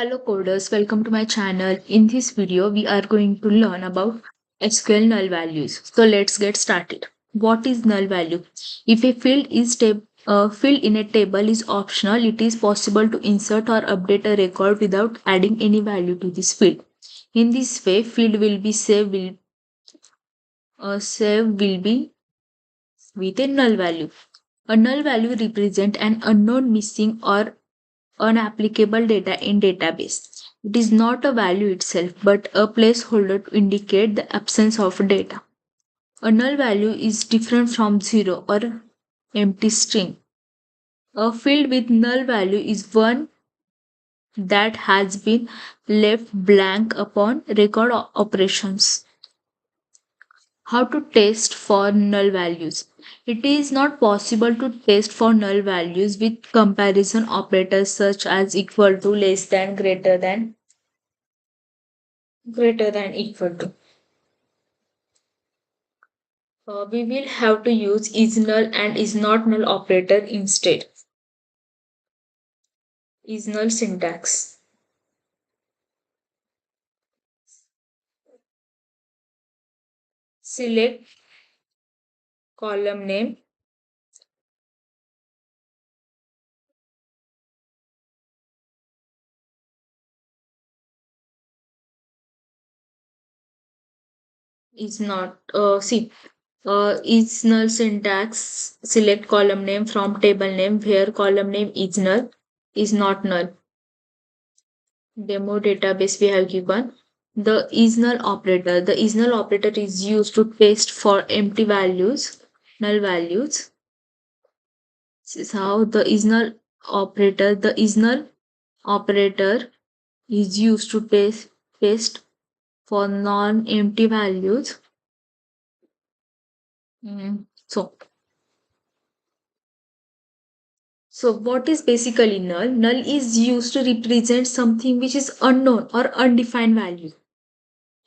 Hello coders, welcome to my channel. In this video, we are going to learn about SQL null values. So let's get started. What is null value? If a field in a table is optional, it is possible to insert or update a record without adding any value to this field. In this way, field will be saved will be with a null value. A null value represents an unknown, missing, or unapplicable data in database. It is not a value itself, but a placeholder to indicate the absence of data. A null value is different from zero or empty string. A field with null value is one that has been left blank upon record operations. How to test for null values? It is not possible to test for null values with comparison operators such as equal to, less than, greater than equal to. We will have to use is null and is not null operator instead. Is null syntax. Select column name is not is null syntax. Select column name from table name where column name is null, is not null. Demo database we have given. The is null operator. The is null operator is used to test for empty values, null values. This is how the is null operator is used to test for non-empty values. So, what is basically null? Null is used to represent something which is unknown or undefined value,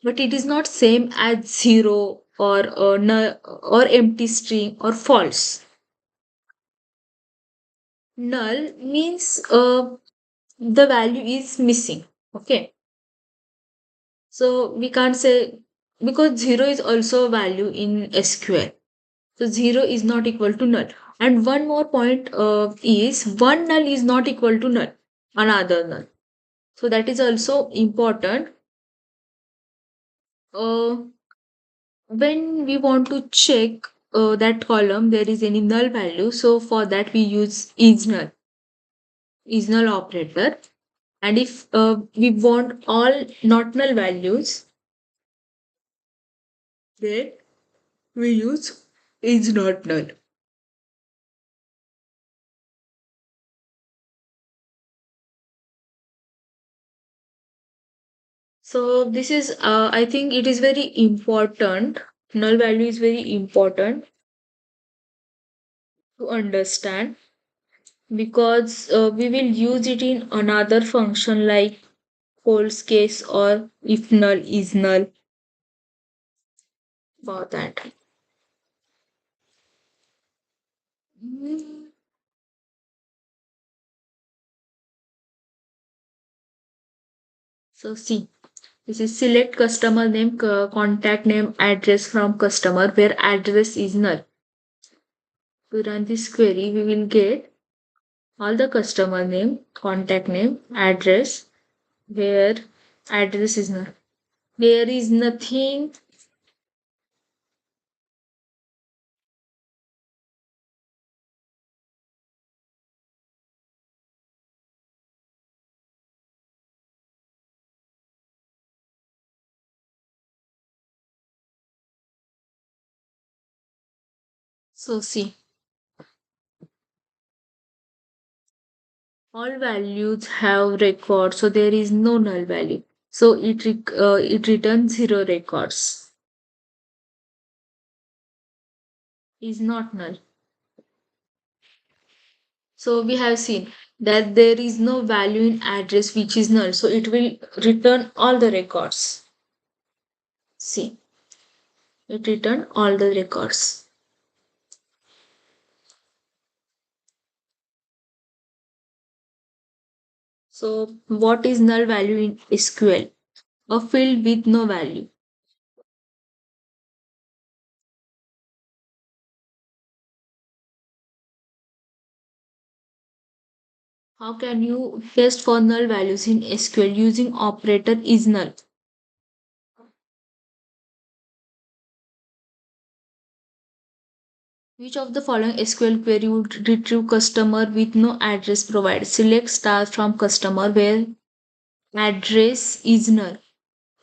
but it is not same as zero or null or empty string or false. Null means the value is missing. Okay, so we can't say because zero is also a value in SQL. So 0 is not equal to null. And one more point is one null is not equal to null, another null. So that is also important. Uh, when we want to check that column, there is any null value. So for that we use is null operator. And if we want all not null values, then we use is not null. So this is, I think it is very important. Null value is very important to understand because we will use it in another function like false case or if null is null for that. Mm. So see, this is select customer name, contact name, address from customer where address is null. To run this query, we will get all the customer name, contact name, address where address is null. There is nothing. So see, all values have records, so there is no null value. So it returns zero records. Is not null. So we have seen that there is no value in address which is null. So it will return all the records. See, it return all the records. So, what is null value in SQL? A field with no value. How can you test for null values in SQL using operator is null? Which of the following SQL query would retrieve customer with no address provided? Select star from customer where address is null.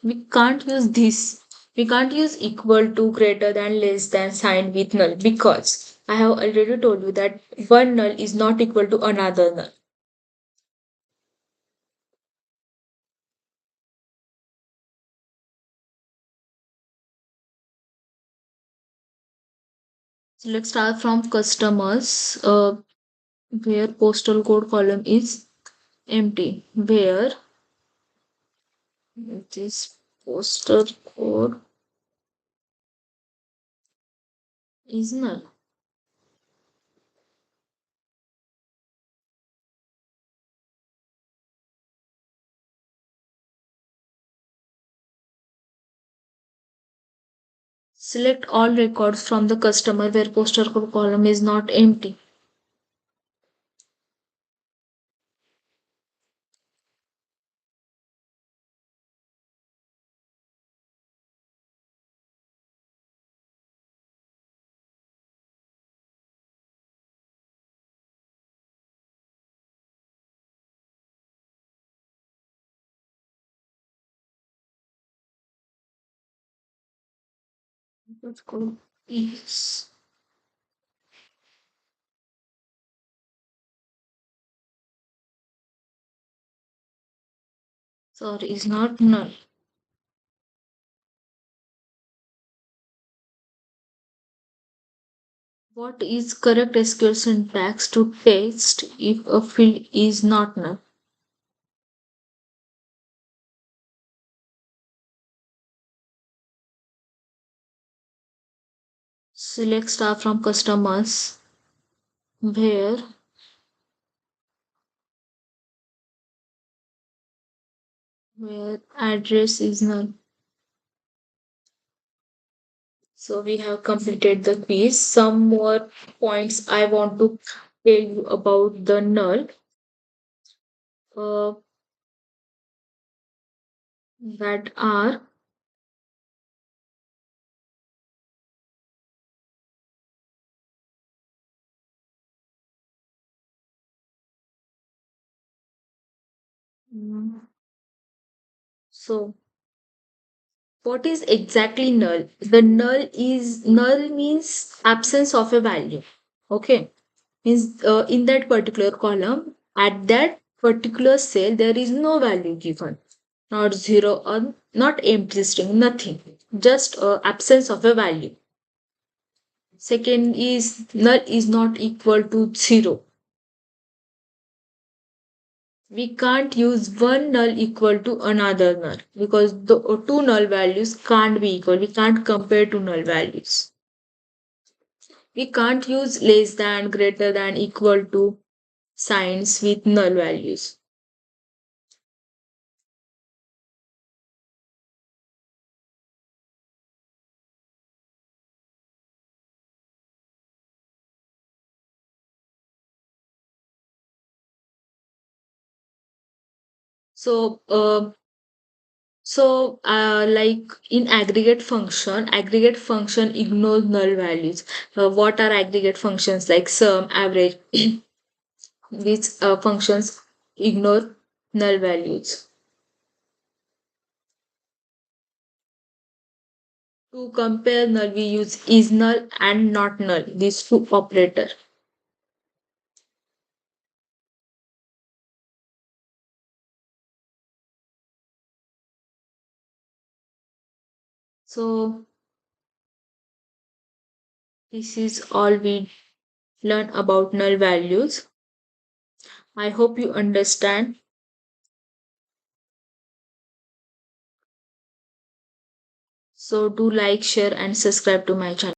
We can't use this. We can't use equal to, greater than, less than sign with null because I have already told you that one null is not equal to another null. Select star from customers where postal code column is empty. Where this postal code is null. Select all records from the customer where postal code column is not empty. Postal code is sorry is not null. What is correct SQL syntax to test if a field is not null? Select star from customers where address is null. So we have completed the quiz. Some more points I want to tell you about the null. Uh, that are mm, so what is exactly null? The null means absence of a value. Okay, means in that particular column at that particular cell there is no value given, not zero or not empty string, nothing, just absence of a value. Second is null is not equal to zero. We can't use one null equal to another null because the two null values can't be equal. We can't compare two null values. We can't use less than, greater than, equal to signs with null values. So, like in aggregate function ignores null values. What are aggregate functions like sum, average? These functions ignore null values. To compare null, we use is null and not null, these two operator. So this is all we learn about null values. I hope you understand. So do like, share and subscribe to my channel.